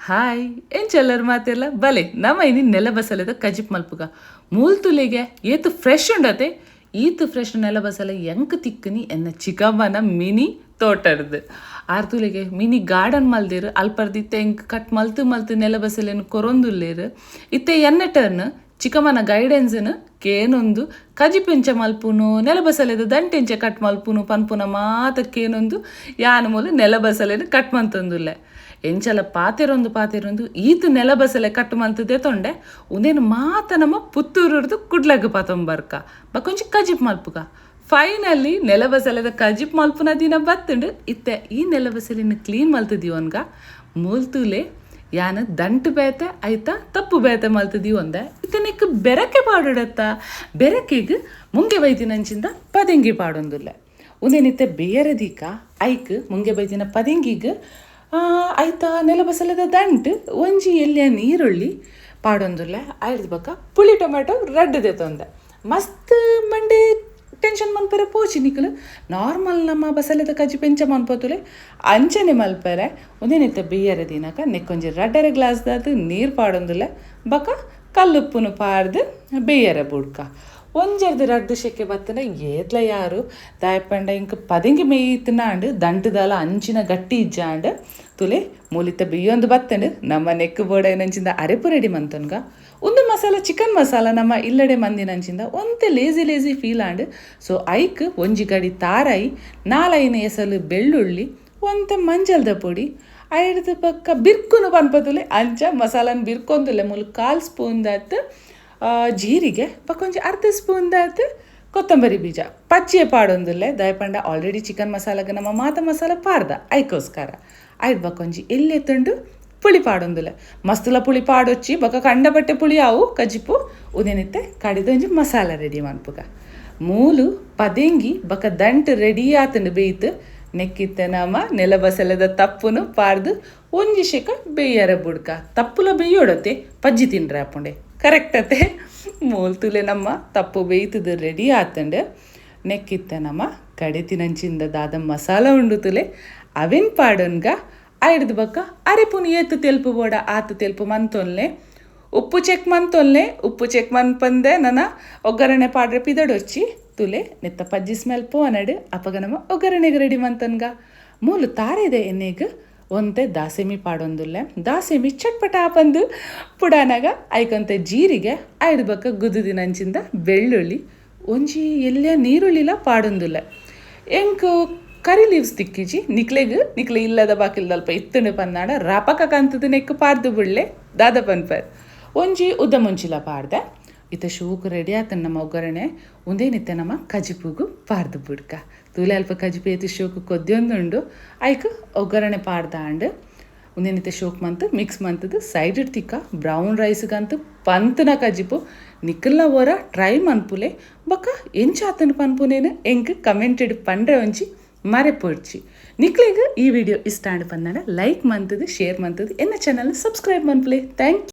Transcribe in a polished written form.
Hi ಏನು ಚೆಲ್ಲರ್ ಮಾತೆಲ್ಲ ಬಲೆ ನಮ್ಮ ಇನಿ ನೆಲ ಬಸಲೆದ ಕಜಿಪ್ ಮಲ್ಪುಗ ಮೂಲ್ ತುಲೆಗೆ ಏತು ಫ್ರೆಶ್ ಉಂಡತೆ ಈತು ಫ್ರೆಶ್ ನೆಲ ಬಸಲೆ ಎಂಕ್ ತಿಕ್ಕನಿ ಎನ್ನ ಚಿಕ್ಕಮ್ಮನ ಮಿನಿ ತೋಟರ್ದು ಆರ್ ತುಲೆಗೆ ಮಿನಿ ಗಾರ್ಡನ್ ಮಲ್ದೇರು ಅಲ್ಪರ್ದಿತ್ತೆ ಎಂಕ್ ಕಟ್ ಮಲ್ತು ಮಲ್ತು ನೆಲ ಬಸಲೆನು ಕೊರೊಂದುಲ್ಲೇರು ಇತ್ತೆ ಎನ್ನ ಟರ್ನ್ ಚಿಕ್ಕಮ್ಮನ ಗೈಡೆನ್ಸ್ನು ಕೇನೊಂದು ಕಜಿಪೆಂಚ ಮಲ್ಪುನು ನೆಲ ಬಸಲೆದ ದಂಟೆಂಚ ಕಟ್ ಮಲ್ಪುನು ಪನ್ಪುನ ಮಾತಕ್ಕೇನೊಂದು ಯಾನ ಮೂಲ ನೆಲ ಬಸಲೆನು ಕಟ್ ಮಂತೊಂದುಲ್ಲೆ ಎಂಚಲ ಪಾತೆರೊಂದು ಈತು ನೆಲ ಬಸಲೆ ಕಟ್ಟು ಮಲ್ತದೆ ತೊಂಡೆ ಉಂದೇನು ಮಾತ ನಮ್ಮ ಪುತ್ತೂರದು ಕುಡ್ಲಗ್ ಪಾತೊಂಬರ್ಕ ಬಕೊಂಚಿ ಕಜಿಪ್ ಮಲ್ಪುಗ ಫೈನಲಿ ನೆಲ ಬಸಲೆದ ಕಜಿಪ್ ಮಲ್ಪುನ ದಿನ ಬತ್ತುಂಡು ಇತ್ತೆ ಈ ನೆಲ ಬಸಲಿನ ಕ್ಲೀನ್ ಮಲ್ತದೀವನ್ಗ ಮೂಲ್ತೂಲೆ ಯಾನ ದಂಟು ಬೇತೆ ಆಯ್ತಾ ತಪ್ಪು ಬೇತೆ ಮಲ್ತದೀವಿ ಒಂದೆ ಇತ್ತೆ ನಿಕ್ ಬೆರಕೆ ಪಾಡೋಡತ್ತ ಬೆರಕೆಗೆ ಮುಂಗೆ ಬೈದಿನಂಚಿಂದ ಪದಿಂಗಿ ಪಾಡೊಂದುಲ್ಲೆ ಉಂದೇನಿತ್ತೆ ಬೇರೆದೀಕ ಐಕ್ ಮುಂಗೆ ಬೈದಿನ ಪದಿಂಗಿಗೆ ಆಯ್ತಾ ನೆಲ ಬಸಲೆದ ದಂಟು ಒಂಜಿ ಎಲ್ಲಿಯ ನೀರುಳ್ಳಿ ಪಾಡೊಂದುಲ್ಲೆ ಆಯ್ದು ಬಕ್ಕ ಪುಳಿ ಟೊಮೆಟೊ ರಡ್ಡದೆ ತೊಂದೆ ಮಸ್ತ್ ಮಂಡೆ ಟೆನ್ಷನ್ ಮನ್ಪರೆ ಪೋಚಿ ನಿಕ್ಕಲು ನಾರ್ಮಲ್ ನಮ್ಮ ಬಸಲೆದ ಕಜ್ಜಿ ಪೆಂಚ ಮನ್ಪೋತುಲೆ ಅಂಚನೆ ಮಲ್ಪರೆ ಒಂದೇನಿತ್ತ ಬೇಯರೆ ದಿನಕ ನೆಕ್ಕೊಂಜಿ ರಡ್ಡರೆ ಗ್ಲಾಸ್ದಾದ ನೀರು ಪಾಡೊಂದುಲ್ಲೆ ಬಕ್ಕ ಕಲ್ಲುಪ್ಪುನು ಪಾಡ್ದು ಬೇಯರೆ ಬುಡ್ಕ ಒಂಜರ್ದು ರಡ್ಡು ಶೆಕೆ ಬತ್ತನ ಏತ್ಲ ಯಾರು ದಾಯಪಂಡ ಇಂಕ ಪದಿಂಗಿ ಮೇಯ್ತನಾಂಡು ದಂಟದಲ ಅಂಚಿನ ಗಟ್ಟಿ ಇಜ್ಜಾಂಡು ತುಲೆ ಮೂಲಿತ ಬಿಯ್ಯೊಂದು ಬತ್ತಂಡು ನಮ್ಮ ನೆಕ್ಕು ಬೋಡ ನಂಚಿಂದ ಅರೆಪು ರೆಡಿ ಮಂತನ್ಗ ಒಂದು ಮಸಾಲ ಚಿಕನ್ ಮಸಾಲ ನಮ್ಮ ಇಲ್ಲಡೆ ಮಂದಿನಂಚಿಂದ ಒಂತೆ ಲೇಸಿ ಫೀಲ್ ಆಂಡು ಸೊ ಐಕ್ ಒಂಜಿ ಗಡಿ ತಾರಾಯಿ ನಾಲೈನ ಎಸಲು ಬೆಳ್ಳುಳ್ಳಿ ಒಂತೆ ಮಂಜಲ್ದ ಪೊಡಿ ಐಡ್ದು ಪಕ್ಕ ಬಿರ್ಕುನು ಪನ್ಪತುಲೆ ಅಂಚ ಮಸಾಲನ ಬಿರ್ಕೊಂದುಲೆ ಮೂಲು 1/4 ಸ್ಪೂನ್ ದಾತ್ ಜೀರಿಗೆ ಪಕ್ಕೊಂಜಿ ಅರ್ಧ ಸ್ಪೂನ್ ದಾತ್ ಕೊತ್ತಂಬರಿ ಬೀಜ ಪಚ್ಚಿಯ ಪಾಡೊಂದುಲ್ಲೆ ದಯಪಂಡ ಆಲ್ರೆಡಿ ಚಿಕನ್ ಮಸಾಲಾಗ ನಮ್ಮ ಮಾತ ಮಸಾಲ ಪಾಡ್ದ ಐಕೋಸ್ಕರ ಆಯ್ತು ಬಕ್ಕೊಂಜಿ ಎಲ್ಲೆ ತಂಡು ಪುಳಿ ಪಾಡೊಂದುಲ್ಲೆ ಮಸ್ತುಲ ಪುಳಿ ಪಾಡೊಚ್ಚಿ ಬಕ್ಕ ಕಂಡ ಬಟ್ಟೆ ಪುಳಿ ಅವು ಕಜಿಪು ಉದೇನಿತ್ತೆ ಕಡಿದೊಂಜಿ ಮಸಾಲ ರೆಡಿ ಮನ್ಪುಗ ಮೂಲು ಪದಿಂಗಿ ಬಕ್ಕ ದಂಟು ರೆಡಿ ಆತಂಡು ಬೇಯ್ತು ನೆಕ್ಕಿತ್ತೆ ನಮ್ಮ ನೆಲ ಬಸಲೆದ ತಪ್ಪುನು ಪಾಡ್ದು ಒಂಜಿ ಶೇಕ ಬೇಯರೆ ಬುಡ್ಕ ತಪ್ಪುಲ ಬೇಯೋಡತ್ತೆ ಪಜ್ಜಿ ತಿನ್ರೆ ಹಾಪುಂಡೆ ಕರೆಕ್ಟತೆ ಮೂಲ್ತುಲೆ ನಮ್ಮ ತಪ್ಪು ಬೇಯ್ತದ ರೆಡಿ ಆತಂಡು ನೆಕ್ಕಿತ್ತೆ ನಮ್ಮ ಕಡೆತಿನಂಚಿಂದ ದಾದ ಮಸಾಲ ಉಂಡುತುಲೆ ಅವೆನ್ ಪಾಡೋನ್ಗ ಐಡ್ದು ಬಕ್ಕ ಅರೆಪುನಿ ಏತು ತೆಲ್ಪು ಬೋಡ ಆತು ತೆಲ್ಪು ಮಂತೊಲ್ಲೆ ಉಪ್ಪು ಚೆಕ್ ಮನ್ಪಂದೆ ನನ್ನ ಒಗ್ಗರಣೆ ಪಾಡ್ರೆ ಪಿದಡೊಚ್ಚಿ ತುಲೆ ನೆತ್ತ ಪಜ್ಜಿ ಸ್ಮೆಲ್ ಪೋನಡು ಅಪಗ ನಮ್ಮ ಒಗ್ಗರಣೆಗೆ ರೆಡಿ ಮಂತನ್ಗ ಮೂಲು ತಾರೆದೆ ಎಣ್ಣೆಗೆ ಒಂತೆ ದಾಸೆಮಿ ಪಾಡೊಂದುಲ್ಲೆ ದಾಸೆಮಿ ಚಟ್ಪಟ ಆಪಂದು ಪುಡಾನಾಗ ಐಕೊಂತೆ ಜೀರಿಗೆ ಐದು ಬಕ್ಕ ಗುದ್ದಿನಂಚಿಂದ ಬೆಳ್ಳುಳ್ಳಿ ಒಂಜಿ ಎಲ್ಲೇ ನೀರುಳ್ಳಿಲ ಪಾಡೊಂದುಲ್ಲೆ ಎಂಕ್ ಕರಿ ಲೀವ್ಸ್ ತಿಕ್ಕಿಜಿ ನಿಕ್ಲೆ ಇಲ್ಲದ ಬಾಕಿಲ್ದಲ್ಪ ಇತ್ತುಂಡು ಪನ್ನಾಡ ರಾಪಕ ಕಂತದ ನೆಕ್ಕು ಪಾಡ್ದು ಬಿಡ್ಲೆ ದಾದ ಪನ್ಪರ್ ಒಂಜಿ ಉದ್ದ ಮುಂಚಿಲ ಪಾಡ್ದೆ ಇತ್ತ ಶೂಕು ರೆಡಿ ಆತನ ನಮ್ಮ ಒಗ್ಗರಣೆ ಒಂದೇನಿತ್ತೆ ನಮ್ಮ ಕಜಿಪುಗು ಪಾಡ್ದು ಬಿಡ್ಕ ತೂಲೆ ಅಲ್ಪ ಕಜಿಪು ಏತು ಶೋಕು ಕೊದ್ಯೊಂದುಂಡು ಐಕ್ ಒಗ್ಗರಣೆ ಪಾಡ್ದಾಂಡು ಒಂದೇನಿತ್ತೆ ಶೋಕ್ ಮಂತು ಮಿಕ್ಸ್ ಮಂತದು ಸೈಡ್ ತಿಕ್ಕ ಬ್ರೌನ್ ರೈಸ್ಗಂತೂ ಪಂತನ ಕಜಿಪು ನಿಕ್ಕಲ್ನ ಓರ ಟ್ರೈ ಮನ್ಪುಲೆ ಬಕ್ಕ ಎಂಚಾತನ ಪನ್ಪುನೇನು ಎಂಕ್ ಕಮೆಂಟೆಡ್ ಪಂಡ್ರೆ ಒಂಚಿ ಮರೆಪೊಡ್ಚಿ ನಿಕ್ಲೆಗ್ ಈ ವಿಡಿಯೋ ಇಷ್ಟ ಆಂಡು ಪಂದಾಂಡ ಲೈಕ್ ಮಂತದು ಶೇರ್ ಮಂತದು ಎನ್ನ ಚಾನಲ್ ಸಬ್ಸ್ಕ್ರೈಬ್ ಮನ್ಪುಲೆ ಥ್ಯಾಂಕ್ ಯು.